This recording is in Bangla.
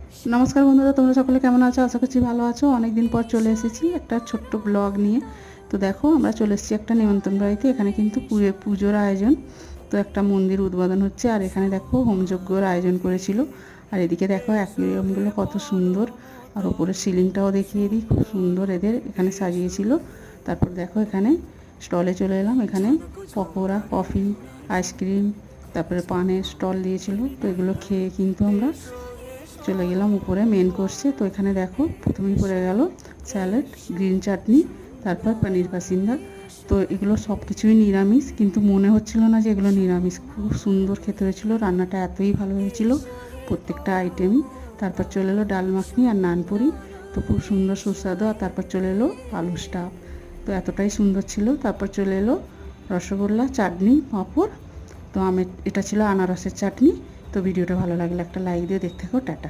নমস্কার বন্ধুরা, তোমরা সকলে কেমন আছো? আশা করছি ভালো আছো। অনেক দিন পর চলে এসেছি একটা ছোট্ট ব্লগ নিয়ে। তো দেখো, আমরা চলে এসেছি একটা নিমন্ত্রণ বাড়িতে। এখানে কিন্তু পুজোর আয়োজন। তো একটা মন্দির উদ্বোধন হচ্ছে, আর এখানে দেখো হোমযজ্ঞর আয়োজন করেছিল। আর এদিকে দেখো অ্যাকুয়ারিয়ামগুলো কত সুন্দর, আর ওপরের সিলিংটাও দেখিয়ে দিই, খুব সুন্দর এদের এখানে সাজিয়েছিল। তারপর দেখো এখানে স্টলে চলে এলাম। এখানে পকোড়া, কফি, আইসক্রিম, তারপরে পানের স্টল দিয়েছিল। তো এগুলো খেয়ে কিন্তু আমরা চলে গেলাম উপরে মেন কোর্সে। তো এখানে দেখো প্রথমেই পড়ে গেল স্যালাড, গ্রিন চাটনি, তারপর পনির পাসিন্দা। তো এগুলো সব কিছুই নিরামিষ, কিন্তু মনে হচ্ছিল না যে এগুলো নিরামিষ। খুব সুন্দর খেতে হয়েছিল, রান্নাটা এতই ভালো হয়েছিল প্রত্যেকটা আইটেমই। তারপর চলে এলো ডাল মাখনি আর নানপুরি। তো খুব সুন্দর সুস্বাদু। আর তারপর চলে এলো আলু স্টাফ। তো এতটাই সুন্দর ছিল। তারপর চলে এলো রসগোল্লা, চাটনি, পাঁপড়। তো এটা ছিল আনারসের চাটনি। তো ভিডিওটা ভালো লাগলে একটা লাইক দিয়ে দেখতে থাকো। টাটা।